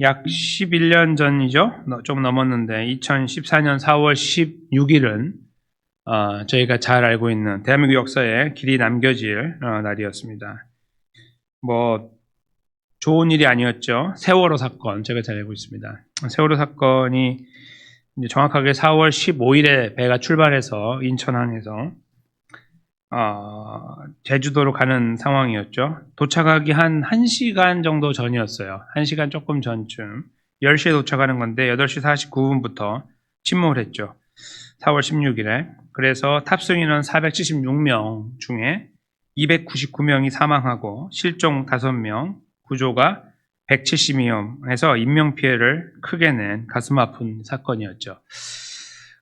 약 11년 전이죠. 좀 넘었는데 2014년 4월 16일은 저희가 잘 알고 있는 대한민국 역사에 길이 남겨질 날이었습니다. 뭐 좋은 일이 아니었죠. 세월호 사건 제가 잘 알고 있습니다. 세월호 사건이 이제 정확하게 4월 15일에 배가 출발해서 인천항에서 제주도로 가는 상황이었죠. 도착하기 한 1시간 정도 전이었어요. 1시간 조금 전쯤. 10시에 도착하는 건데 8시 49분부터 침몰을 했죠. 4월 16일에. 그래서 탑승 인원 476명 중에 299명이 사망하고 실종 5명, 구조가 170명 해서 인명피해를 크게 낸 가슴 아픈 사건이었죠.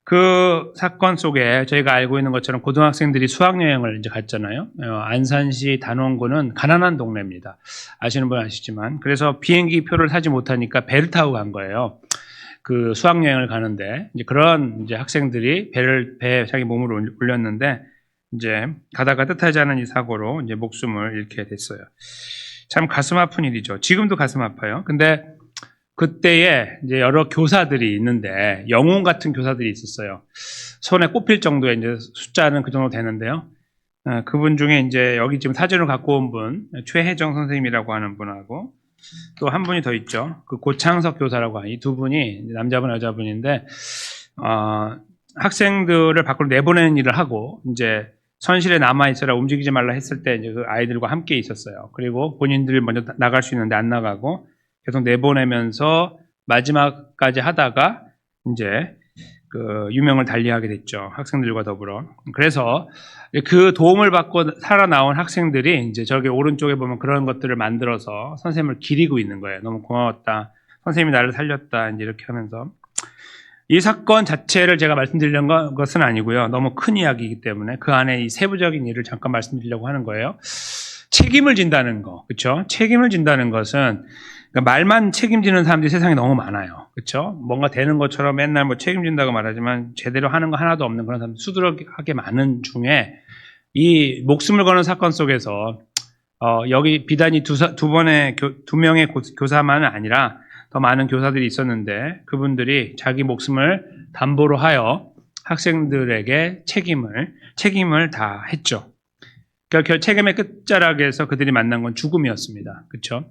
그 사건 속에 저희가 알고 있는 것처럼 고등학생들이 수학여행을 이제 갔잖아요. 안산시 단원구는 가난한 동네입니다. 아시는 분 아시지만. 그래서 비행기 표를 사지 못하니까 배를 타고 간 거예요. 그 수학여행을 가는데, 이제 그런 이제 학생들이 배에 자기 몸을 올렸는데, 이제 가다가 뜻하지 않은 이 사고로 이제 목숨을 잃게 됐어요. 참 가슴 아픈 일이죠. 지금도 가슴 아파요. 근데 그때에 이제 여러 교사들이 있는데 영웅 같은 교사들이 있었어요. 손에 꼽힐 정도의 이제 숫자는 그 정도 되는데요. 그분 중에 이제 여기 지금 사진을 갖고 온 분, 최혜정 선생님이라고 하는 분하고 또 한 분이 더 있죠. 그 고창석 교사라고 하는 이 두 분이 남자분 여자분인데 학생들을 밖으로 내보내는 일을 하고 이제 선실에 남아 있어라 움직이지 말라 했을 때 이제 그 아이들과 함께 있었어요. 그리고 본인들이 먼저 나갈 수 있는데 안 나가고 계속 내보내면서 마지막까지 하다가 이제 그 유명을 달리하게 됐죠. 학생들과 더불어. 그래서 그 도움을 받고 살아나온 학생들이 이제 저기 오른쪽에 보면 그런 것들을 만들어서 선생님을 기리고 있는 거예요. 너무 고마웠다. 선생님이 나를 살렸다. 이제 이렇게 하면서. 이 사건 자체를 제가 말씀드리려는 것은 아니고요. 너무 큰 이야기이기 때문에 그 안에 이 세부적인 일을 잠깐 말씀드리려고 하는 거예요. 책임을 진다는 거. 그렇죠? 책임을 진다는 것은 그러니까 말만 책임지는 사람들이 세상에 너무 많아요. 그렇죠? 뭔가 되는 것처럼 맨날 뭐 책임진다고 말하지만 제대로 하는 거 하나도 없는 그런 사람 수두룩하게 많은 중에 이 목숨을 거는 사건 속에서 여기 비단이 두 명의 교사만은 아니라 더 많은 교사들이 있었는데 그분들이 자기 목숨을 담보로 하여 학생들에게 책임을 다 했죠. 그러니까 책임의 끝자락에서 그들이 만난 건 죽음이었습니다. 그렇죠?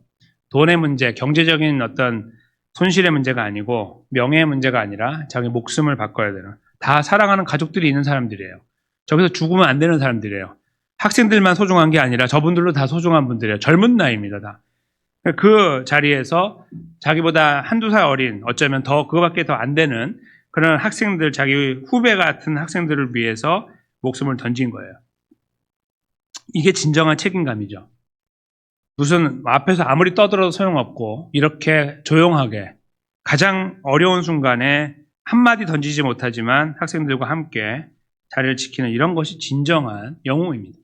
돈의 문제, 경제적인 어떤 손실의 문제가 아니고 명예의 문제가 아니라 자기 목숨을 바꿔야 되는 다 사랑하는 가족들이 있는 사람들이에요. 저기서 죽으면 안 되는 사람들이에요. 학생들만 소중한 게 아니라 저분들도 다 소중한 분들이에요. 젊은 나이입니다. 다. 그 자리에서 자기보다 한두 살 어린 어쩌면 더 그거밖에 더 안 되는 그런 학생들, 자기 후배 같은 학생들을 위해서 목숨을 던진 거예요. 이게 진정한 책임감이죠. 무슨 앞에서 아무리 떠들어도 소용없고 이렇게 조용하게 가장 어려운 순간에 한마디 던지지 못하지만 학생들과 함께 자리를 지키는 이런 것이 진정한 영웅입니다.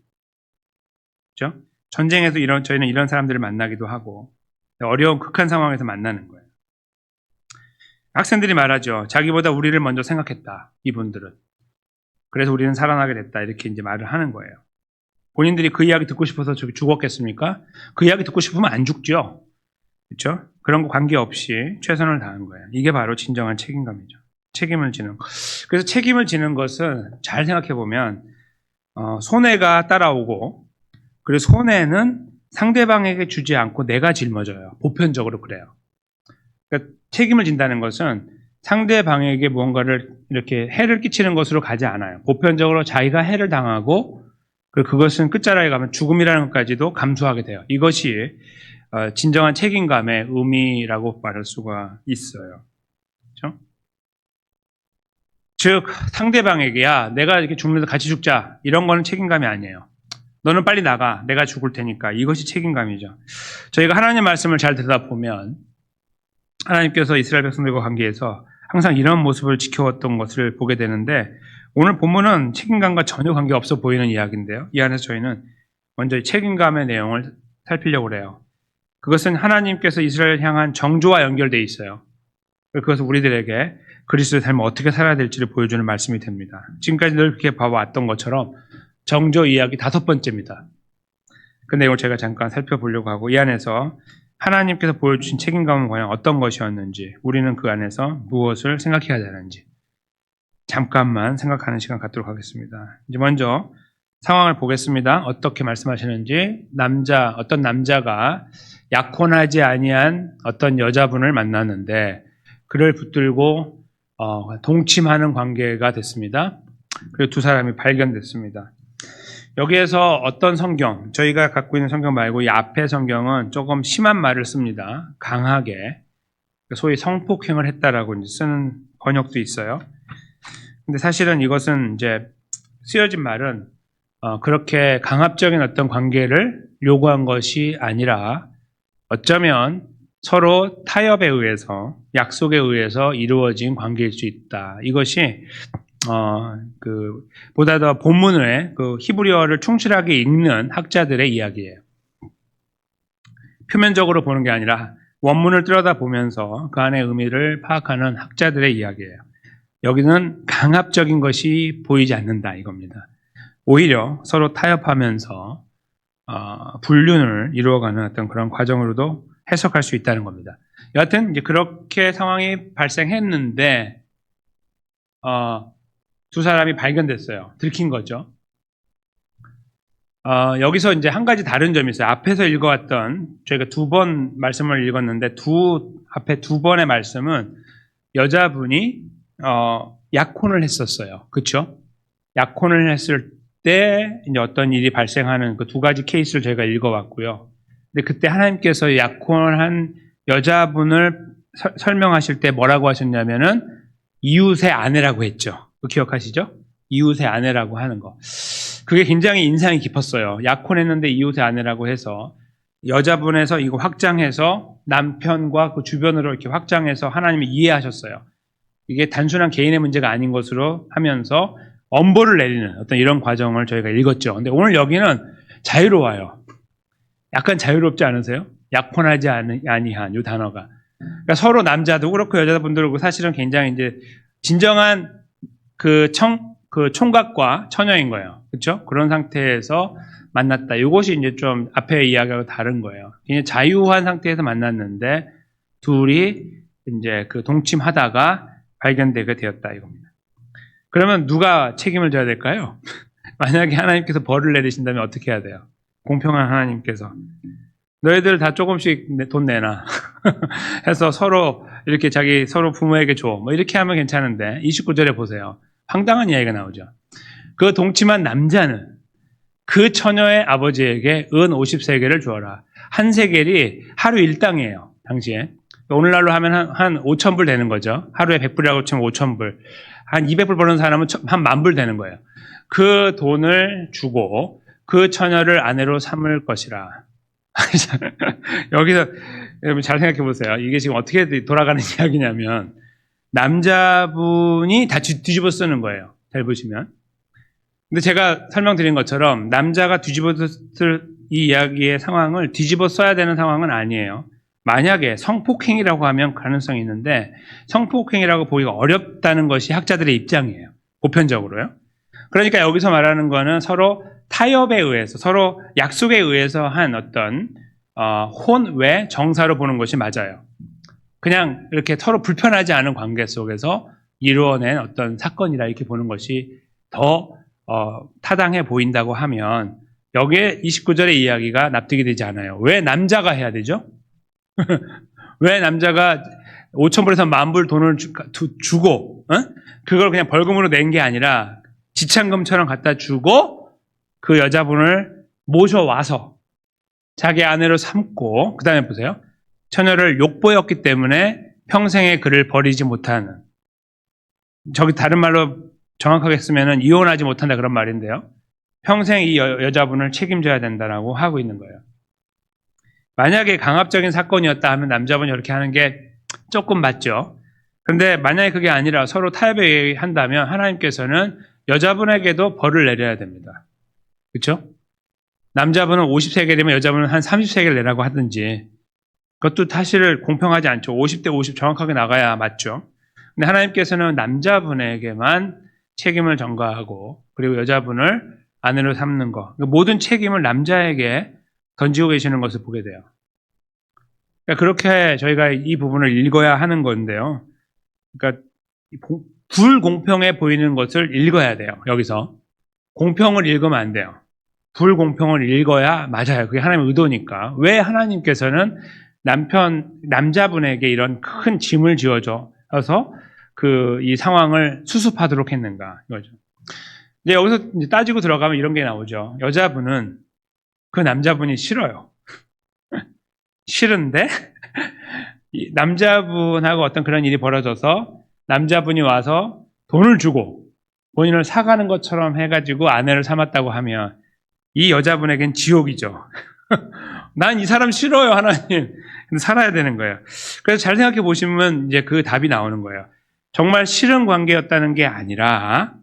그렇죠? 전쟁에서 저희는 이런 사람들을 만나기도 하고 어려운 극한 상황에서 만나는 거예요. 학생들이 말하죠. 자기보다 우리를 먼저 생각했다. 이분들은. 그래서 우리는 살아나게 됐다. 이렇게 이제 말을 하는 거예요. 본인들이 그 이야기 듣고 싶어서 죽었겠습니까? 그 이야기 듣고 싶으면 안 죽죠. 그렇죠? 그런 거 관계없이 최선을 다한 거예요. 이게 바로 진정한 책임감이죠. 책임을 지는 거. 그래서 책임을 지는 것은 잘 생각해 보면 손해가 따라오고 그리고 손해는 상대방에게 주지 않고 내가 짊어져요. 보편적으로 그래요. 그러니까 책임을 진다는 것은 상대방에게 무언가를 이렇게 해를 끼치는 것으로 가지 않아요. 보편적으로 자기가 해를 당하고 그것은 끝자락에 가면 죽음이라는 것까지도 감수하게 돼요. 이것이 진정한 책임감의 의미라고 말할 수가 있어요. 그렇죠? 즉 상대방에게 야 내가 이렇게 죽는데 같이 죽자 이런 거는 책임감이 아니에요. 너는 빨리 나가. 내가 죽을 테니까. 이것이 책임감이죠. 저희가 하나님 말씀을 잘 들여다보면 하나님께서 이스라엘 백성들과 관계해서 항상 이런 모습을 지켜왔던 것을 보게 되는데 오늘 본문은 책임감과 전혀 관계없어 보이는 이야기인데요. 이 안에서 저희는 먼저 책임감의 내용을 살피려고 해요. 그것은 하나님께서 이스라엘을 향한 정조와 연결되어 있어요. 그것은 우리들에게 그리스도의 삶을 어떻게 살아야 될지를 보여주는 말씀이 됩니다. 지금까지 늘 그렇게 봐왔던 것처럼 정조 이야기 5번째입니다. 그 내용을 제가 잠깐 살펴보려고 하고 이 안에서 하나님께서 보여주신 책임감은 과연 어떤 것이었는지, 우리는 그 안에서 무엇을 생각해야 되는지 잠깐만 생각하는 시간 갖도록 하겠습니다. 이제 먼저 상황을 보겠습니다. 어떻게 말씀하시는지. 어떤 남자가 약혼하지 아니한 어떤 여자분을 만났는데 그를 붙들고 동침하는 관계가 됐습니다. 그리고 두 사람이 발견됐습니다. 여기에서 어떤 성경, 저희가 갖고 있는 성경 말고 이 앞의 성경은 조금 심한 말을 씁니다. 강하게. 소위 성폭행을 했다라고 이제 쓰는 번역도 있어요. 근데 사실은 이것은 이제 쓰여진 말은 그렇게 강압적인 어떤 관계를 요구한 것이 아니라 어쩌면 서로 타협에 의해서, 약속에 의해서 이루어진 관계일 수 있다. 이것이 보다 더 본문의 그 히브리어를 충실하게 읽는 학자들의 이야기예요. 표면적으로 보는 게 아니라 원문을 들여다보면서 그 안의 의미를 파악하는 학자들의 이야기예요. 여기는 강압적인 것이 보이지 않는다 이겁니다. 오히려 서로 타협하면서 불륜을 이루어가는 어떤 그런 과정으로도 해석할 수 있다는 겁니다. 여하튼 이제 그렇게 상황이 발생했는데 두 사람이 발견됐어요. 들킨 거죠. 여기서 이제 한 가지 다른 점이 있어요. 앞에서 읽어왔던, 저희가 두 번 말씀을 읽었는데, 앞에 두 번의 말씀은 여자분이, 약혼을 했었어요. 그쵸? 약혼을 했을 때, 이제 어떤 일이 발생하는 그 두 가지 케이스를 저희가 읽어왔고요. 근데 그때 하나님께서 약혼한 여자분을 설명하실 때 뭐라고 하셨냐면은, 이웃의 아내라고 했죠. 기억하시죠? 이웃의 아내라고 하는 거. 그게 굉장히 인상이 깊었어요. 약혼했는데 이웃의 아내라고 해서 여자분에서 이거 확장해서 남편과 그 주변으로 이렇게 확장해서 하나님이 이해하셨어요. 이게 단순한 개인의 문제가 아닌 것으로 하면서 엄벌을 내리는 어떤 이런 과정을 저희가 읽었죠. 근데 오늘 여기는 자유로워요. 약간 자유롭지 않으세요? 약혼하지 아니한 이 단어가. 그러니까 서로 남자도 그렇고 여자분들도 그렇고 사실은 굉장히 이제 진정한 그 총각과 처녀인 거예요. 그렇죠? 그런 상태에서 만났다. 이것이 이제 좀 앞에 이야기하고 다른 거예요. 그냥 자유한 상태에서 만났는데 둘이 이제 그 동침하다가 발견되게 되었다 이겁니다. 그러면 누가 책임을 져야 될까요? 만약에 하나님께서 벌을 내리신다면 어떻게 해야 돼요? 공평한 하나님께서 너희들 다 조금씩 돈 내놔 해서 서로 이렇게 서로 부모에게 줘. 뭐 이렇게 하면 괜찮은데 29절에 보세요. 황당한 이야기가 나오죠. 그 동침한 남자는 그 처녀의 아버지에게 은 50세겔을 주어라. 한 세겔이 하루 일당이에요. 당시에. 오늘날로 하면 한 5,000불 되는 거죠. 하루에 100불이라고 치면 5,000불. 한 200불 버는 사람은 한 10,000불 되는 거예요. 그 돈을 주고 그 처녀를 아내로 삼을 것이라. 여기서 여러분 잘 생각해 보세요. 이게 지금 어떻게 돌아가는 이야기냐면 남자분이 다 뒤집어 쓰는 거예요. 잘 보시면. 근데 제가 설명드린 것처럼 남자가 뒤집어 쓸 이 이야기의 상황을 뒤집어 써야 되는 상황은 아니에요. 만약에 성폭행이라고 하면 가능성이 있는데 성폭행이라고 보기가 어렵다는 것이 학자들의 입장이에요. 보편적으로요. 그러니까 여기서 말하는 거는 서로 타협에 의해서, 서로 약속에 의해서 한 어떤 혼 외 정사로 보는 것이 맞아요. 그냥 이렇게 서로 불편하지 않은 관계 속에서 이루어낸 어떤 사건이라 이렇게 보는 것이 더 타당해 보인다고 하면 여기에 29절의 이야기가 납득이 되지 않아요. 왜 남자가 해야 되죠? 왜 남자가 5,000불에서 10,000불 돈을 주고 그걸 그냥 벌금으로 낸 게 아니라 지참금처럼 갖다 주고 그 여자분을 모셔와서 자기 아내로 삼고 그 다음에 보세요. 처녀를 욕보였기 때문에 평생에 그를 버리지 못하는, 저기 다른 말로 정확하게 쓰면은 이혼하지 못한다 그런 말인데요. 평생 이 여자분을 책임져야 된다라고 하고 있는 거예요. 만약에 강압적인 사건이었다 하면 남자분이 이렇게 하는 게 조금 맞죠. 그런데 만약에 그게 아니라 서로 타협에 한다면 하나님께서는 여자분에게도 벌을 내려야 됩니다. 그렇죠? 남자분은 50세겔이면 여자분은 한 30세겔 내라고 하든지, 그것도 사실 공평하지 않죠. 50대 50 정확하게 나가야 맞죠. 근데 하나님께서는 남자분에게만 책임을 전가하고 그리고 여자분을 아내로 삼는 것, 모든 책임을 남자에게 던지고 계시는 것을 보게 돼요. 그러니까 그렇게 저희가 이 부분을 읽어야 하는 건데요. 그러니까 불공평해 보이는 것을 읽어야 돼요. 여기서 공평을 읽으면 안 돼요. 불공평을 읽어야 맞아요. 그게 하나님의 의도니까. 왜 하나님께서는 남자분에게 이런 큰 짐을 지어줘서 이 상황을 수습하도록 했는가 이거죠. 근데 여기서 이제 따지고 들어가면 이런 게 나오죠. 여자분은 그 남자분이 싫어요. 싫은데 이 남자분하고 어떤 그런 일이 벌어져서 남자분이 와서 돈을 주고 본인을 사가는 것처럼 해가지고 아내를 삼았다고 하면 이 여자분에겐 지옥이죠. 난 이 사람 싫어요, 하나님. 근데 살아야 되는 거예요. 그래서 잘 생각해 보시면 이제 그 답이 나오는 거예요. 정말 싫은 관계였다는 게 아니라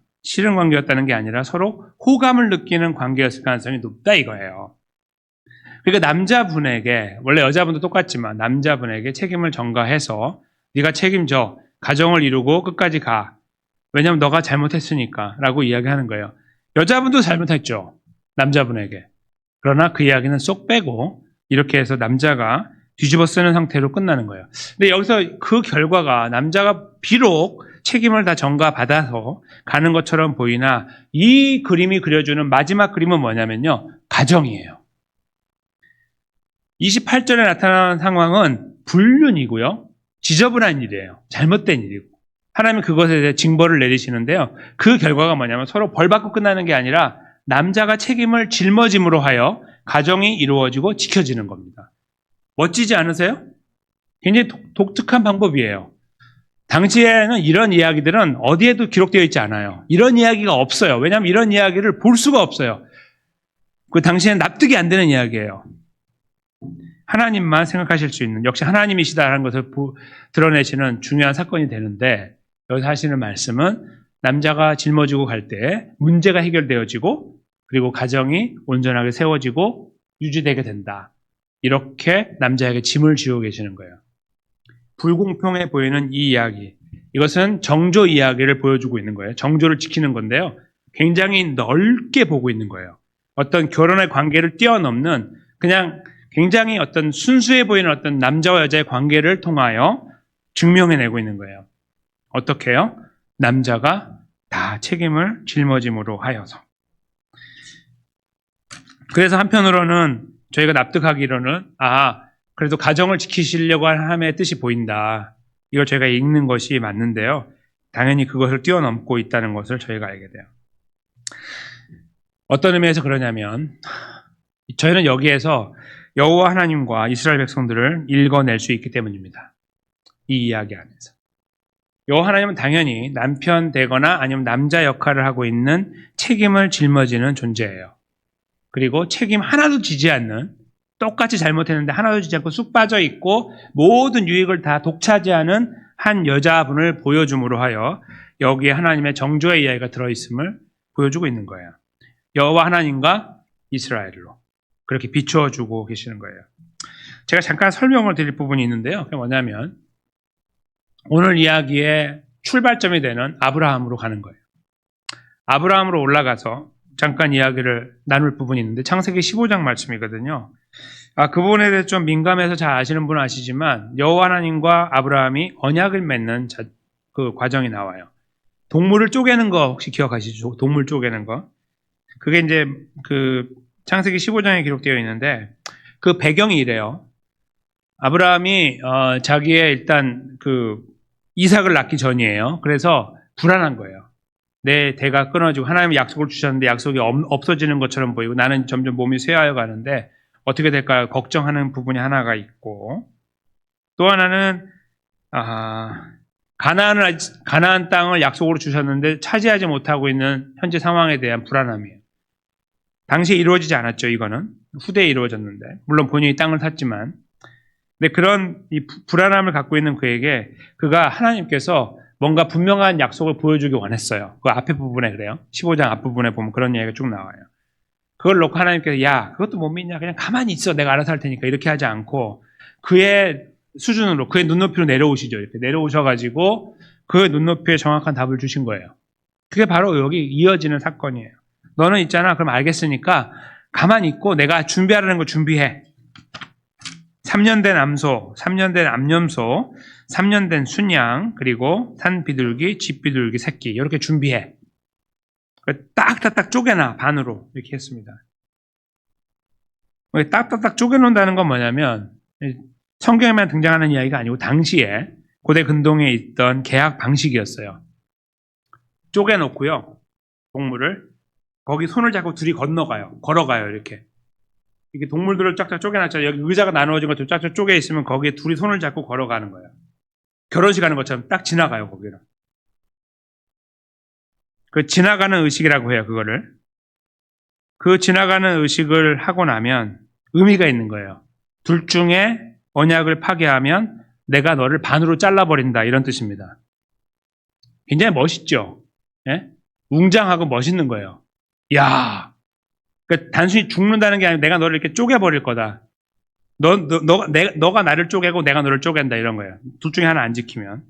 서로 호감을 느끼는 관계였을 가능성이 높다 이거예요. 그러니까 남자분에게, 원래 여자분도 똑같지만 남자분에게 책임을 전가해서 네가 책임져, 가정을 이루고 끝까지 가. 왜냐면 너가 잘못했으니까 라고 이야기하는 거예요. 여자분도 잘못했죠. 남자분에게. 그러나 그 이야기는 쏙 빼고 이렇게 해서 남자가 뒤집어 쓰는 상태로 끝나는 거예요. 근데 여기서 그 결과가 남자가 비록 책임을 다 전가받아서 가는 것처럼 보이나 이 그림이 그려주는 마지막 그림은 뭐냐면요. 가정이에요. 28절에 나타나는 상황은 불륜이고요. 지저분한 일이에요. 잘못된 일이고. 하나님은 그것에 대해 징벌을 내리시는데요. 그 결과가 뭐냐면 서로 벌 받고 끝나는 게 아니라 남자가 책임을 짊어짐으로 하여 가정이 이루어지고 지켜지는 겁니다. 멋지지 않으세요? 굉장히 독특한 방법이에요. 당시에는 이런 이야기들은 어디에도 기록되어 있지 않아요. 이런 이야기가 없어요. 왜냐하면 이런 이야기를 볼 수가 없어요. 그 당시에는 납득이 안 되는 이야기예요. 하나님만 생각하실 수 있는, 역시 하나님이시다라는 것을 드러내시는 중요한 사건이 되는데 여기서 하시는 말씀은 남자가 짊어지고 갈 때 문제가 해결되어지고 그리고 가정이 온전하게 세워지고 유지되게 된다. 이렇게 남자에게 짐을 지우고 계시는 거예요. 불공평해 보이는 이 이야기, 이것은 정조 이야기를 보여주고 있는 거예요. 정조를 지키는 건데요. 굉장히 넓게 보고 있는 거예요. 어떤 결혼의 관계를 뛰어넘는 그냥 굉장히 어떤 순수해 보이는 어떤 남자와 여자의 관계를 통하여 증명해내고 있는 거예요. 어떻게 해요? 남자가 다 책임을 짊어짐으로 하여서. 그래서 한편으로는 저희가 납득하기로는 그래도 가정을 지키시려고 함의 뜻이 보인다. 이걸 저희가 읽는 것이 맞는데요. 당연히 그것을 뛰어넘고 있다는 것을 저희가 알게 돼요. 어떤 의미에서 그러냐면 저희는 여기에서 여호와 하나님과 이스라엘 백성들을 읽어낼 수 있기 때문입니다. 이 이야기 안에서. 여호와 하나님은 당연히 남편 되거나 아니면 남자 역할을 하고 있는 책임을 짊어지는 존재예요. 그리고 책임 하나도 지지 않는, 똑같이 잘못했는데 하나도 지지 않고 쑥 빠져 있고 모든 유익을 다 독차지하는 한 여자분을 보여줌으로 하여 여기에 하나님의 정조의 이야기가 들어있음을 보여주고 있는 거예요. 여호와 하나님과 이스라엘로 그렇게 비추어주고 계시는 거예요. 제가 잠깐 설명을 드릴 부분이 있는데요. 그게 뭐냐면 오늘 이야기의 출발점이 되는 아브라함으로 가는 거예요. 아브라함으로 올라가서 잠깐 이야기를 나눌 부분이 있는데 창세기 15장 말씀이거든요. 그 부분에 대해 좀 민감해서 잘 아시는 분은 아시지만 여호와 하나님과 아브라함이 언약을 맺는 그 과정이 나와요. 동물을 쪼개는 거 혹시 기억하시죠? 동물 쪼개는 거. 그게 이제 그 창세기 15장에 기록되어 있는데 그 배경이 이래요. 아브라함이 자기의 일단 그 이삭을 낳기 전이에요. 그래서 불안한 거예요. 내 대가 끊어지고 하나님이 약속을 주셨는데 약속이 없어지는 것처럼 보이고 나는 점점 몸이 쇠하여 가는데 어떻게 될까요? 걱정하는 부분이 하나가 있고 또 하나는 가나안 땅을 약속으로 주셨는데 차지하지 못하고 있는 현재 상황에 대한 불안함이에요. 당시에 이루어지지 않았죠. 이거는 후대에 이루어졌는데 물론 본인이 땅을 샀지만 근데 그런 이 불안함을 갖고 있는 그에게 그가 하나님께서 뭔가 분명한 약속을 보여주기 원했어요. 그 앞에 부분에 그래요. 15장 앞부분에 보면 그런 이야기가 쭉 나와요. 그걸 놓고 하나님께서 야 그것도 못 믿냐 그냥 가만히 있어 내가 알아서 할 테니까 이렇게 하지 않고 그의 수준으로 그의 눈높이로 내려오시죠. 이렇게 내려오셔가지고 그 눈높이에 정확한 답을 주신 거예요. 그게 바로 여기 이어지는 사건이에요. 너는 있잖아 그럼 알겠으니까 가만히 있고 내가 준비하라는 거 준비해. 3년 된 암소, 3년 된 암염소, 3년 된 순양, 그리고 산비둘기, 집비둘기 새끼 이렇게 준비해. 딱딱딱 쪼개놔 반으로 이렇게 했습니다. 딱딱딱 쪼개놓는다는 건 뭐냐면 성경에만 등장하는 이야기가 아니고 당시에 고대 근동에 있던 계약 방식이었어요. 쪼개놓고요. 동물을 거기 손을 잡고 둘이 걸어가요 이렇게. 이게 동물들을 쫙쫙 쪼개놨잖아요. 여기 의자가 나누어진 것처럼 쫙쫙 쪼개 있으면 거기에 둘이 손을 잡고 걸어가는 거예요. 결혼식 하는 것처럼 딱 지나가요 거기를. 그 지나가는 의식이라고 해요 그거를. 그 지나가는 의식을 하고 나면 의미가 있는 거예요. 둘 중에 언약을 파괴하면 내가 너를 반으로 잘라버린다 이런 뜻입니다. 굉장히 멋있죠. 예? 웅장하고 멋있는 거예요. 야, 그러니까 단순히 죽는다는 게 아니라 내가 너를 이렇게 쪼개버릴 거다. 너가 나를 쪼개고 내가 너를 쪼갠다 이런 거예요. 둘 중에 하나 안 지키면.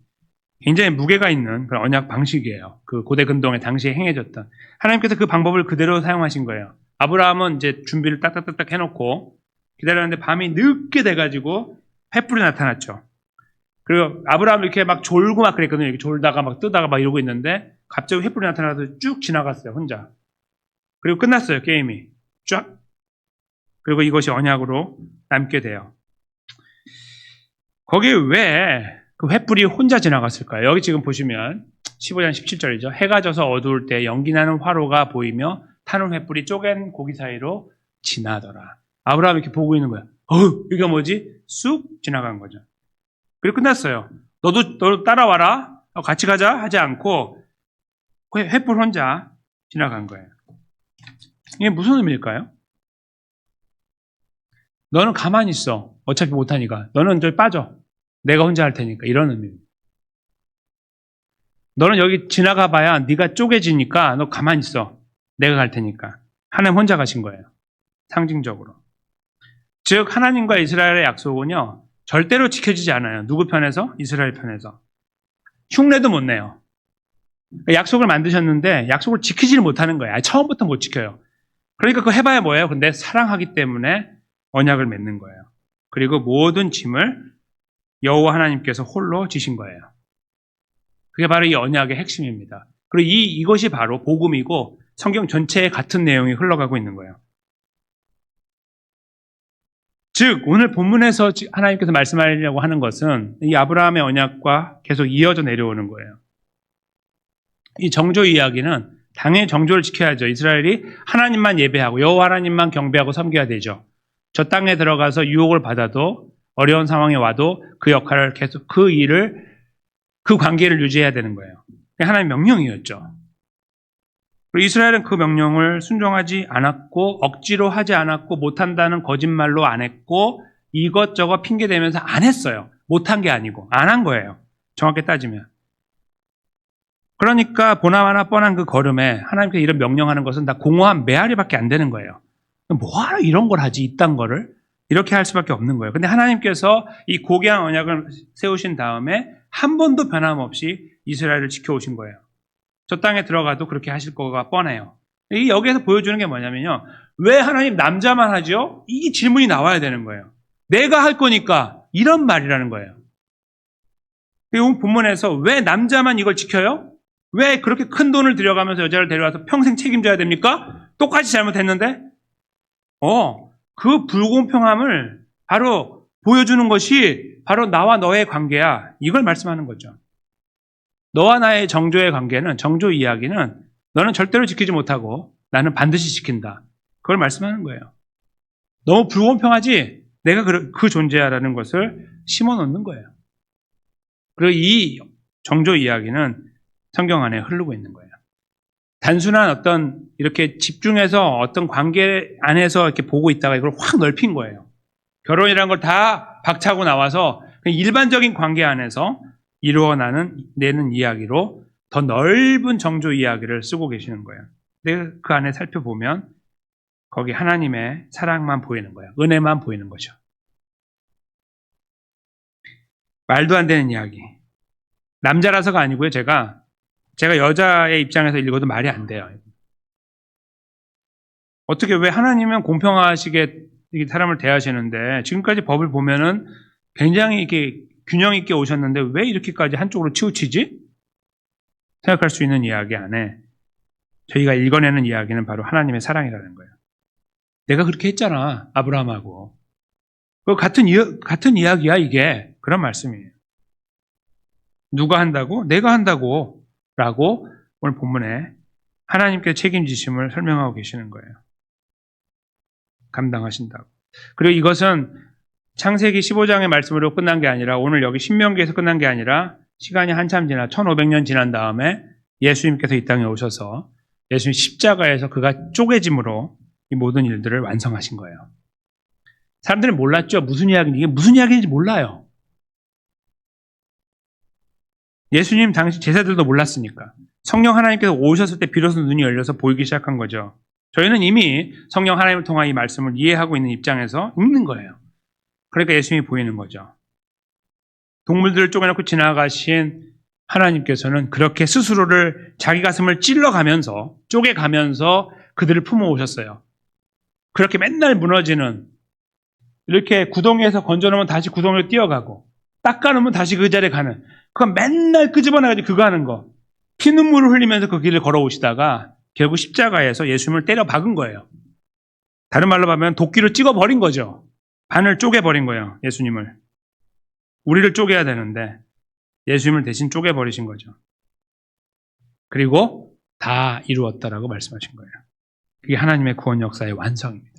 굉장히 무게가 있는 그런 언약 방식이에요. 그 고대 근동에 당시에 행해졌던. 하나님께서 그 방법을 그대로 사용하신 거예요. 아브라함은 이제 준비를 딱딱딱딱 해놓고 기다렸는데 밤이 늦게 돼가지고 횃불이 나타났죠. 그리고 아브라함은 이렇게 막 졸고 막 그랬거든요. 이렇게 졸다가 막 뜨다가 막 이러고 있는데 갑자기 횃불이 나타나서 쭉 지나갔어요. 혼자. 그리고 끝났어요. 게임이. 쫙. 그리고 이것이 언약으로 남게 돼요. 거기에 왜 그 횃불이 혼자 지나갔을까요? 여기 지금 보시면 15장 17절이죠. 해가 져서 어두울 때 연기나는 화로가 보이며 타는 횃불이 쪼갠 고기 사이로 지나더라. 아브라함이 이렇게 보고 있는 거야. 이게 뭐지? 쑥 지나간 거죠. 그리고 끝났어요. 너도 따라와라. 같이 가자 하지 않고 횃불 혼자 지나간 거예요. 이게 무슨 의미일까요? 너는 가만히 있어. 어차피 못하니까. 너는 저기 빠져. 내가 혼자 할 테니까. 이런 의미입니다. 너는 여기 지나가 봐야 네가 쪼개지니까 너 가만히 있어. 내가 갈 테니까. 하나님 혼자 가신 거예요. 상징적으로. 즉 하나님과 이스라엘의 약속은요. 절대로 지켜지지 않아요. 누구 편에서? 이스라엘 편에서. 흉내도 못 내요. 약속을 만드셨는데 약속을 지키지를 못하는 거예요. 처음부터 못 지켜요. 그러니까 그거 해봐야 뭐예요? 근데 사랑하기 때문에 언약을 맺는 거예요. 그리고 모든 짐을 여호와 하나님께서 홀로 지신 거예요. 그게 바로 이 언약의 핵심입니다. 그리고 이것이 바로 복음이고 성경 전체에 같은 내용이 흘러가고 있는 거예요. 즉 오늘 본문에서 하나님께서 말씀하려고 하는 것은 이 아브라함의 언약과 계속 이어져 내려오는 거예요. 이 정조 이야기는 당연히 정조를 지켜야죠. 이스라엘이 하나님만 예배하고 여호와 하나님만 경배하고 섬겨야 되죠. 저 땅에 들어가서 유혹을 받아도 어려운 상황에 와도 그 역할을 계속 그 관계를 유지해야 되는 거예요. 하나님의 명령이었죠. 그리고 이스라엘은 그 명령을 순종하지 않았고 억지로 하지 않았고 못한다는 거짓말로 안 했고 이것저것 핑계대면서 안 했어요. 못한 게 아니고 안 한 거예요. 정확히 따지면. 그러니까 보나마나 뻔한 그 걸음에 하나님께서 이런 명령하는 것은 다 공허한 메아리밖에 안 되는 거예요. 뭐하러 이런 걸 하지 이딴 거를? 이렇게 할 수밖에 없는 거예요. 근데 하나님께서 이 고귀한 언약을 세우신 다음에 한 번도 변함없이 이스라엘을 지켜오신 거예요. 저 땅에 들어가도 그렇게 하실 거가 뻔해요. 여기에서 보여주는 게 뭐냐면요. 왜 하나님 남자만 하죠? 이 질문이 나와야 되는 거예요. 내가 할 거니까 이런 말이라는 거예요. 그리고 본문에서 왜 남자만 이걸 지켜요? 왜 그렇게 큰 돈을 들여가면서 여자를 데려와서 평생 책임져야 됩니까? 똑같이 잘못했는데? 그 불공평함을 바로 보여주는 것이 바로 나와 너의 관계야. 이걸 말씀하는 거죠. 너와 나의 정조의 관계는, 정조 이야기는 너는 절대로 지키지 못하고 나는 반드시 지킨다. 그걸 말씀하는 거예요. 너무 불공평하지? 내가 그 존재야라는 것을 심어 놓는 거예요. 그리고 이 정조 이야기는 성경 안에 흐르고 있는 거예요. 단순한 어떤 이렇게 집중해서 어떤 관계 안에서 이렇게 보고 있다가 이걸 확 넓힌 거예요. 결혼이라는 걸 다 박차고 나와서 일반적인 관계 안에서 내는 이야기로 더 넓은 정조 이야기를 쓰고 계시는 거예요. 근데 그 안에 살펴보면 거기 하나님의 사랑만 보이는 거예요. 은혜만 보이는 거죠. 말도 안 되는 이야기. 남자라서가 아니고요. 제가 여자의 입장에서 읽어도 말이 안 돼요. 어떻게 왜 하나님은 공평하시게 이렇게 사람을 대하시는데 지금까지 법을 보면은 굉장히 이렇게 균형 있게 오셨는데 왜 이렇게까지 한쪽으로 치우치지? 생각할 수 있는 이야기 안에 저희가 읽어내는 이야기는 바로 하나님의 사랑이라는 거예요. 내가 그렇게 했잖아, 아브라함하고. 같은 이야기야, 이게. 그런 말씀이에요. 누가 한다고? 내가 한다고. 라고 오늘 본문에 하나님께 책임지심을 설명하고 계시는 거예요. 감당하신다고. 그리고 이것은 창세기 15장의 말씀으로 끝난 게 아니라 오늘 여기 신명기에서 끝난 게 아니라 시간이 한참 지나 1500년 지난 다음에 예수님께서 이 땅에 오셔서 예수님 십자가에서 그가 쪼개짐으로 이 모든 일들을 완성하신 거예요. 사람들은 몰랐죠. 무슨 이야기인지. 이게 무슨 이야기인지 몰라요. 예수님 당시 제자들도 몰랐으니까. 성령 하나님께서 오셨을 때 비로소 눈이 열려서 보이기 시작한 거죠. 저희는 이미 성령 하나님을 통한 이 말씀을 이해하고 있는 입장에서 읽는 거예요. 그러니까 예수님이 보이는 거죠. 동물들을 쪼개놓고 지나가신 하나님께서는 그렇게 스스로를 자기 가슴을 찔러가면서 쪼개가면서 그들을 품어오셨어요. 그렇게 맨날 무너지는 이렇게 구덩이에서 건져놓으면 다시 구덩이로 뛰어가고 닦아놓으면 다시 그 자리에 가는 그거 맨날 끄집어내가지고 그거 하는 거 피눈물을 흘리면서 그 길을 걸어오시다가 결국 십자가에서 예수님을 때려 박은 거예요. 다른 말로 하면 도끼로 찍어버린 거죠. 반을 쪼개버린 거예요. 예수님을. 우리를 쪼개야 되는데 예수님을 대신 쪼개버리신 거죠. 그리고 다 이루었다라고 말씀하신 거예요. 그게 하나님의 구원 역사의 완성입니다.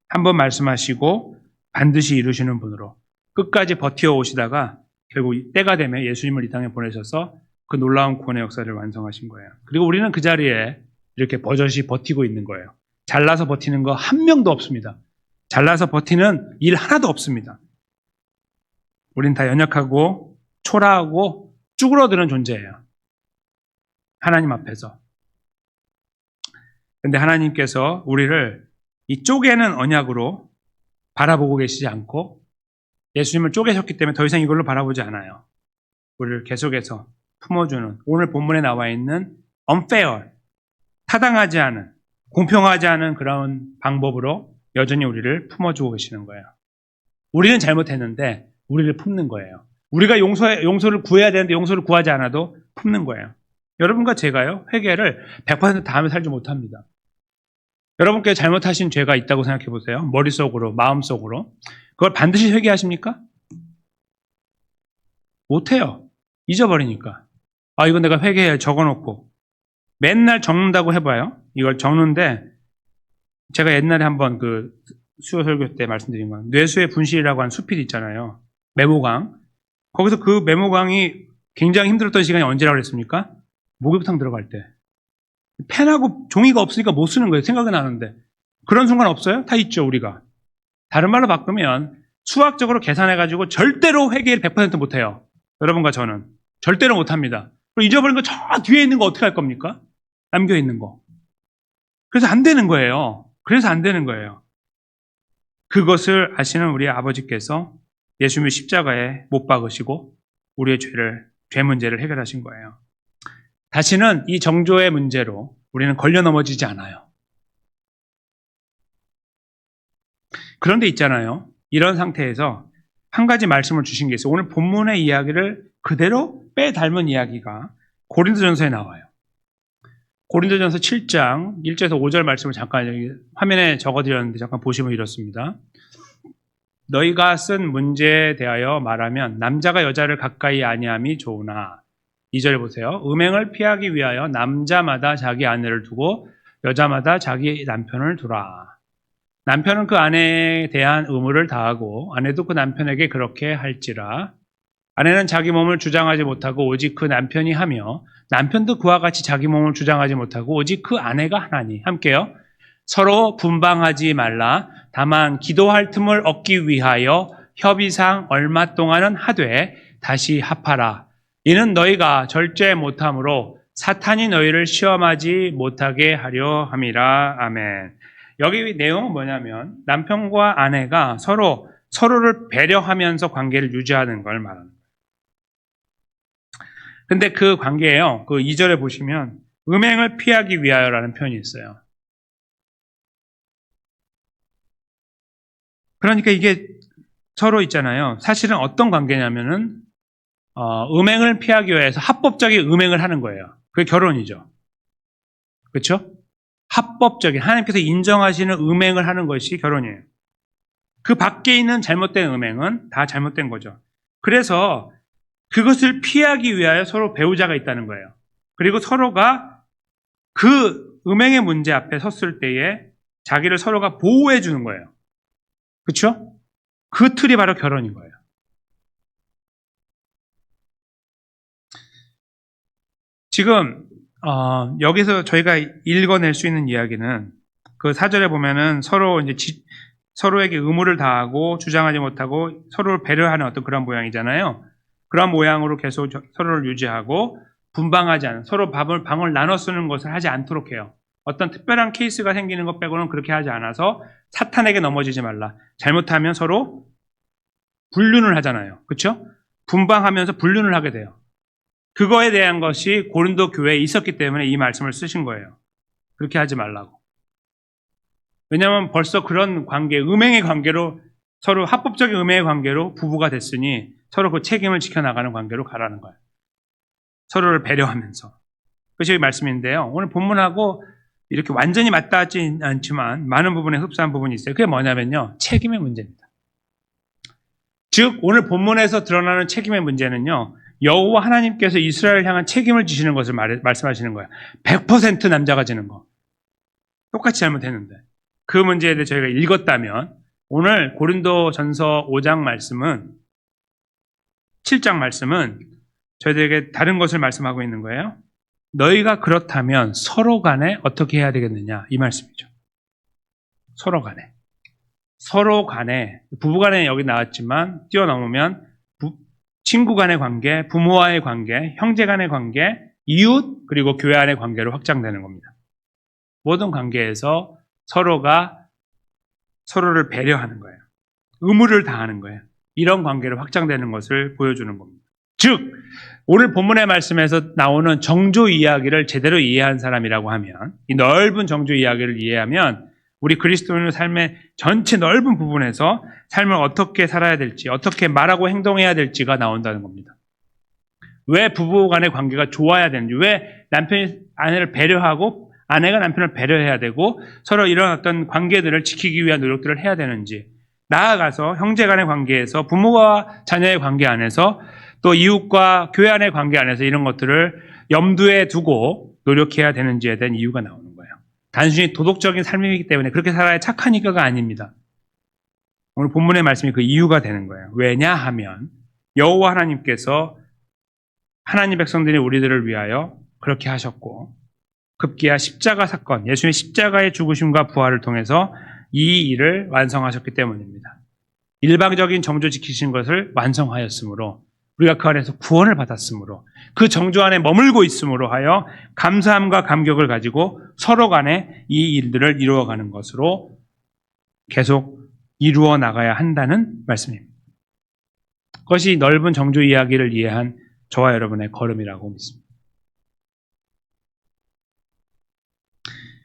한번 말씀하시고 반드시 이루시는 분으로 끝까지 버티어 오시다가 결국 때가 되면 예수님을 이 땅에 보내셔서 그 놀라운 구원의 역사를 완성하신 거예요. 그리고 우리는 그 자리에 이렇게 버젓이 버티고 있는 거예요. 잘나서 버티는 거 한 명도 없습니다. 잘나서 버티는 일 하나도 없습니다. 우린 다 연약하고 초라하고 쭈그러드는 존재예요. 하나님 앞에서. 근데 하나님께서 우리를 이 쪼개는 언약으로 바라보고 계시지 않고 예수님을 쪼개셨기 때문에 더 이상 이걸로 바라보지 않아요. 우리를 계속해서 품어주는 오늘 본문에 나와 있는 unfair, 타당하지 않은, 공평하지 않은 그런 방법으로 여전히 우리를 품어주고 계시는 거예요. 우리는 잘못했는데 우리를 품는 거예요. 우리가 용서를 구해야 되는데 용서를 구하지 않아도 품는 거예요. 여러분과 제가요, 회개를 100% 다 하며 살지 못합니다. 여러분께 잘못하신 죄가 있다고 생각해 보세요. 머릿속으로, 마음속으로. 그걸 반드시 회개하십니까? 못해요. 잊어버리니까. 아, 이건 내가 회개해 적어놓고. 맨날 적는다고 해봐요. 이걸 적는데, 제가 옛날에 한번 그 수요 설교 때 말씀드린 건, 뇌수의 분실이라고 하는 수필이 있잖아요. 메모강. 거기서 그 메모강이 굉장히 힘들었던 시간이 언제라고 그랬습니까? 목욕탕 들어갈 때. 펜하고 종이가 없으니까 못 쓰는 거예요. 생각은 나는데. 그런 순간 없어요? 다 있죠, 우리가. 다른 말로 바꾸면 수학적으로 계산해가지고 절대로 회개를 100% 못해요. 여러분과 저는. 절대로 못합니다. 그리고 잊어버린 거 저 뒤에 있는 거 어떻게 할 겁니까? 남겨있는 거. 그래서 안 되는 거예요. 그래서 안 되는 거예요. 그것을 아시는 우리 아버지께서 예수님의 십자가에 못 박으시고 우리의 죄 문제를 해결하신 거예요. 다시는 이 정조의 문제로 우리는 걸려 넘어지지 않아요. 그런데 있잖아요. 이런 상태에서 한 가지 말씀을 주신 게 있어요. 오늘 본문의 이야기를 그대로 빼닮은 이야기가 고린도전서에 나와요. 고린도전서 7장 1절에서 5절 말씀을 잠깐 여기 화면에 적어드렸는데 잠깐 보시면 이렇습니다. 너희가 쓴 문제에 대하여 말하면 남자가 여자를 가까이 아니함이 좋으나 2절 보세요. 음행을 피하기 위하여 남자마다 자기 아내를 두고 여자마다 자기 남편을 두라. 남편은 그 아내에 대한 의무를 다하고 아내도 그 남편에게 그렇게 할지라. 아내는 자기 몸을 주장하지 못하고 오직 그 남편이 하며 남편도 그와 같이 자기 몸을 주장하지 못하고 오직 그 아내가 하나니. 함께요. 서로 분방하지 말라. 다만 기도할 틈을 얻기 위하여 협의상 얼마 동안은 하되 다시 합하라. 이는 너희가 절제 못함으로 사탄이 너희를 시험하지 못하게 하려 함이라. 아멘. 여기 내용은 뭐냐면 남편과 아내가 서로를 배려하면서 관계를 유지하는 걸 말하는 거예요. 근데 그 관계예요. 그 2절에 보시면 음행을 피하기 위하여라는 표현이 있어요. 그러니까 이게 서로 있잖아요. 사실은 어떤 관계냐면은 음행을 피하기 위해서 합법적인 음행을 하는 거예요. 그게 결혼이죠. 그렇죠? 합법적인 하나님께서 인정하시는 음행을 하는 것이 결혼이에요. 그 밖에 있는 잘못된 음행은 다 잘못된 거죠. 그래서 그것을 피하기 위하여 서로 배우자가 있다는 거예요. 그리고 서로가 그 음행의 문제 앞에 섰을 때에 자기를 서로가 보호해 주는 거예요. 그렇죠? 그 틀이 바로 결혼인 거예요. 지금 여기서 저희가 읽어낼 수 있는 이야기는 그 4절에 보면은 서로 이제 서로에게 의무를 다하고 주장하지 못하고 서로를 배려하는 어떤 그런 모양이잖아요. 그런 모양으로 계속 서로를 유지하고 분방하지 않은, 서로 방을 나눠 쓰는 것을 하지 않도록 해요. 어떤 특별한 케이스가 생기는 것 빼고는 그렇게 하지 않아서 사탄에게 넘어지지 말라. 잘못하면 서로 분륜을 하잖아요. 그렇죠? 분방하면서 분륜을 하게 돼요. 그거에 대한 것이 고린도 교회에 있었기 때문에 이 말씀을 쓰신 거예요. 그렇게 하지 말라고. 왜냐하면 벌써 그런 관계, 음행의 관계로 서로 합법적인 음행의 관계로 부부가 됐으니 서로 그 책임을 지켜나가는 관계로 가라는 거예요. 서로를 배려하면서. 그것이 여기 말씀인데요. 오늘 본문하고 이렇게 완전히 맞닿지 않지만 많은 부분에 흡사한 부분이 있어요. 그게 뭐냐면요. 책임의 문제입니다. 즉 오늘 본문에서 드러나는 책임의 문제는요. 여호와 하나님께서 이스라엘을 향한 책임을 지시는 것을 말씀하시는 거예요. 100% 남자가 지는 거. 똑같이 잘못했는데. 그 문제에 대해 저희가 읽었다면 오늘 고린도전서 5장 말씀은 7장 말씀은 저희들에게 다른 것을 말씀하고 있는 거예요. 너희가 그렇다면 서로 간에 어떻게 해야 되겠느냐 이 말씀이죠. 서로 간에. 서로 간에 부부 간에 여기 나왔지만 뛰어넘으면 친구 간의 관계, 부모와의 관계, 형제 간의 관계, 이웃 그리고 교회 안의 관계로 확장되는 겁니다. 모든 관계에서 서로가 서로를 배려하는 거예요. 의무를 다하는 거예요. 이런 관계로 확장되는 것을 보여주는 겁니다. 즉 오늘 본문의 말씀에서 나오는 정조 이야기를 제대로 이해한 사람이라고 하면 이 넓은 정조 이야기를 이해하면 우리 그리스도인의 삶의 전체 넓은 부분에서 삶을 어떻게 살아야 될지 어떻게 말하고 행동해야 될지가 나온다는 겁니다. 왜 부부 간의 관계가 좋아야 되는지 왜 남편이 아내를 배려하고 아내가 남편을 배려해야 되고 서로 이런 어떤 관계들을 지키기 위한 노력들을 해야 되는지 나아가서 형제 간의 관계에서 부모와 자녀의 관계 안에서 또 이웃과 교회 안의 관계 안에서 이런 것들을 염두에 두고 노력해야 되는지에 대한 이유가 나오는 거예요. 단순히 도덕적인 삶이기 때문에 그렇게 살아야 착하니까가 아닙니다. 오늘 본문의 말씀이 그 이유가 되는 거예요. 왜냐하면 여호와 하나님께서 하나님 백성들이 우리들을 위하여 그렇게 하셨고 급기야 십자가 사건, 예수님의 십자가의 죽으심과 부활을 통해서 이 일을 완성하셨기 때문입니다. 일방적인 정조 지키신 것을 완성하였으므로 우리가 그 안에서 구원을 받았으므로 그 정조 안에 머물고 있으므로 하여 감사함과 감격을 가지고 서로 간에 이 일들을 이루어가는 것으로 계속 이루어 나가야 한다는 말씀입니다. 그것이 넓은 정조 이야기를 이해한 저와 여러분의 걸음이라고 믿습니다.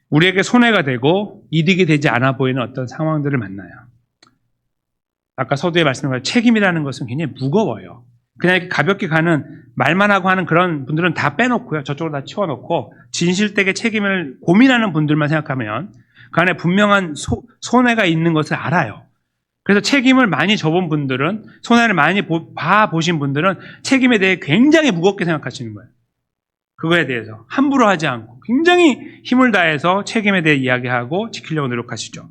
우리에게 손해가 되고 이득이 되지 않아 보이는 어떤 상황들을 만나요. 아까 서두에 말씀드린 책임이라는 것은 굉장히 무거워요. 그냥 이렇게 가볍게 가는 말만 하고 하는 그런 분들은 다 빼놓고요. 저쪽으로 다 치워놓고 진실되게 책임을 고민하는 분들만 생각하면 그 안에 분명한 손해가 있는 것을 알아요. 그래서 책임을 많이 져본 분들은 손해를 많이 봐보신 분들은 책임에 대해 굉장히 무겁게 생각하시는 거예요. 그거에 대해서 함부로 하지 않고 굉장히 힘을 다해서 책임에 대해 이야기하고 지키려고 노력하시죠.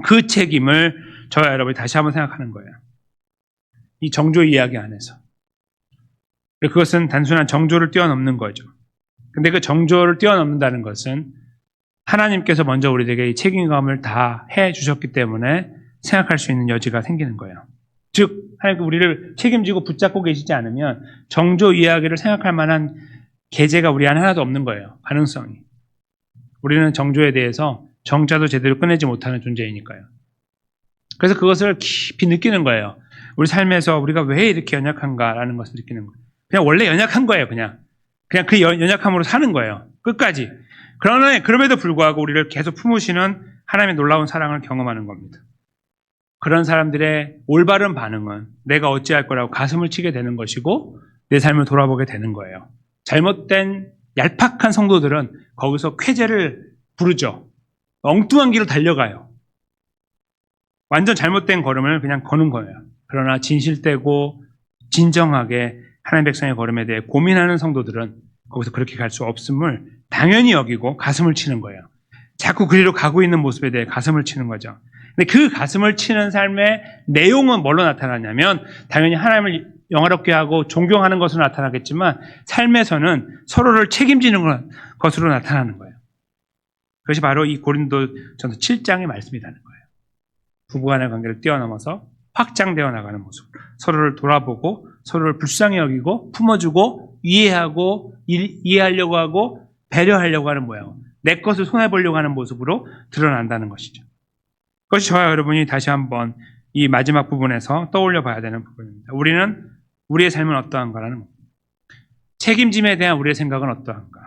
그 책임을 저와 여러분이 다시 한번 생각하는 거예요. 이 정조 이야기 안에서. 그것은 단순한 정조를 뛰어넘는 거죠. 근데 그 정조를 뛰어넘는다는 것은 하나님께서 먼저 우리에게 이 책임감을 다 해주셨기 때문에 생각할 수 있는 여지가 생기는 거예요. 즉, 하나님께서 우리를 책임지고 붙잡고 계시지 않으면 정조 이야기를 생각할 만한 계제가 우리 안에 하나도 없는 거예요. 가능성이. 우리는 정조에 대해서 정자도 제대로 꺼내지 못하는 존재이니까요. 그래서 그것을 깊이 느끼는 거예요. 우리 삶에서 우리가 왜 이렇게 연약한가라는 것을 느끼는 거예요. 그냥 원래 연약한 거예요. 그냥 그 연약함으로 사는 거예요. 끝까지. 그러나 그럼에도 불구하고 우리를 계속 품으시는 하나님의 놀라운 사랑을 경험하는 겁니다. 그런 사람들의 올바른 반응은 내가 어찌할 거라고 가슴을 치게 되는 것이고 내 삶을 돌아보게 되는 거예요. 잘못된 얄팍한 성도들은 거기서 쾌재를 부르죠. 엉뚱한 길로 달려가요. 완전 잘못된 걸음을 그냥 거는 거예요. 그러나 진실되고 진정하게 하나님 백성의 걸음에 대해 고민하는 성도들은 거기서 그렇게 갈 수 없음을 당연히 여기고 가슴을 치는 거예요. 자꾸 그리로 가고 있는 모습에 대해 가슴을 치는 거죠. 근데 그 가슴을 치는 삶의 내용은 뭘로 나타나냐면 당연히 하나님을 영화롭게 하고 존경하는 것으로 나타나겠지만 삶에서는 서로를 책임지는 것으로 나타나는 거예요. 그것이 바로 이 고린도전서 7장의 말씀이라는 거예요. 부부간의 관계를 뛰어넘어서 확장되어 나가는 모습. 서로를 돌아보고 서로를 불쌍히 여기고 품어주고 이해하고 이해하려고 하고 배려하려고 하는 모양. 내 것을 손해보려고 하는 모습으로 드러난다는 것이죠. 그것이 저와 여러분이 다시 한번 이 마지막 부분에서 떠올려 봐야 되는 부분입니다. 우리는 우리의 삶은 어떠한가라는 겁니다. 책임짐에 대한 우리의 생각은 어떠한가.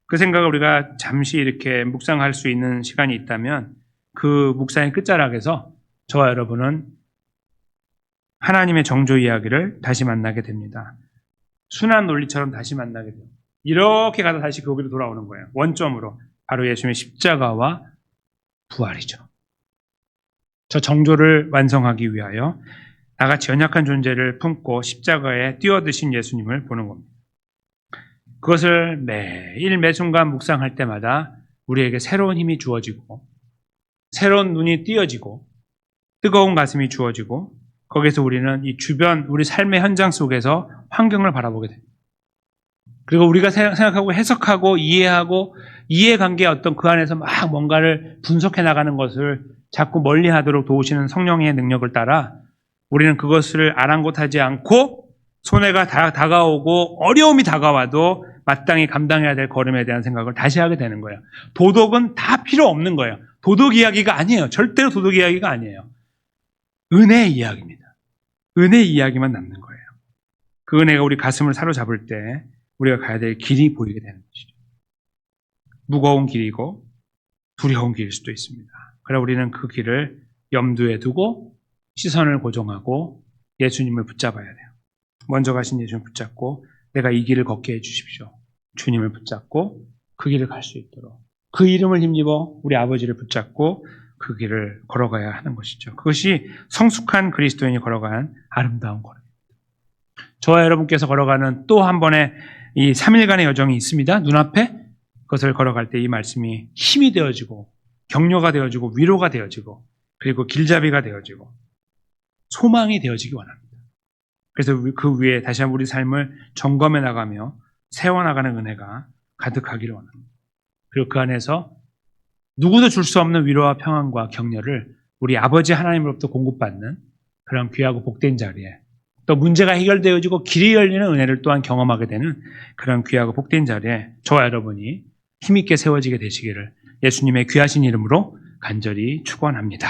그 생각을 우리가 잠시 이렇게 묵상할 수 있는 시간이 있다면 그 묵상의 끝자락에서 저와 여러분은 하나님의 정조 이야기를 다시 만나게 됩니다. 순환 논리처럼 다시 만나게 돼요. 이렇게 가다 다시 거기로 돌아오는 거예요. 원점으로. 바로 예수님의 십자가와 부활이죠. 저 정조를 완성하기 위하여 나같이 연약한 존재를 품고 십자가에 뛰어드신 예수님을 보는 겁니다. 그것을 매일 매순간 묵상할 때마다 우리에게 새로운 힘이 주어지고 새로운 눈이 띄어지고 뜨거운 가슴이 주어지고 거기서 우리는 이 주변 우리 삶의 현장 속에서 환경을 바라보게 됩니다. 그리고 우리가 생각하고 해석하고 이해하고 이해관계의 어떤 그 안에서 막 뭔가를 분석해 나가는 것을 자꾸 멀리하도록 도우시는 성령의 능력을 따라 우리는 그것을 아랑곳하지 않고 손해가 다가오고 어려움이 다가와도 마땅히 감당해야 될 걸음에 대한 생각을 다시 하게 되는 거예요. 도덕은 다 필요 없는 거예요. 도덕 이야기가 아니에요. 절대로 도덕 이야기가 아니에요. 은혜의 이야기입니다. 은혜의 이야기만 남는 거예요. 그 은혜가 우리 가슴을 사로잡을 때 우리가 가야 될 길이 보이게 되는 것이죠. 무거운 길이고 두려운 길일 수도 있습니다. 그러나 우리는 그 길을 염두에 두고 시선을 고정하고 예수님을 붙잡아야 돼요. 먼저 가신 예수님을 붙잡고 내가 이 길을 걷게 해주십시오. 주님을 붙잡고 그 길을 갈 수 있도록 그 이름을 힘입어 우리 아버지를 붙잡고 그 길을 걸어가야 하는 것이죠. 그것이 성숙한 그리스도인이 걸어가는 아름다운 걸음입니다. 저와 여러분께서 걸어가는 또 한 번의 이 3일간의 여정이 있습니다. 눈앞에 그것을 걸어갈 때 이 말씀이 힘이 되어지고 격려가 되어지고 위로가 되어지고 그리고 길잡이가 되어지고 소망이 되어지기 원합니다. 그래서 그 위에 다시 한번 우리 삶을 점검해 나가며 세워나가는 은혜가 가득하기를 원합니다. 그리고 그 안에서 누구도 줄 수 없는 위로와 평안과 격려를 우리 아버지 하나님으로부터 공급받는 그런 귀하고 복된 자리에 또 문제가 해결되어지고 길이 열리는 은혜를 또한 경험하게 되는 그런 귀하고 복된 자리에 저와 여러분이 힘있게 세워지게 되시기를 예수님의 귀하신 이름으로 간절히 축원합니다.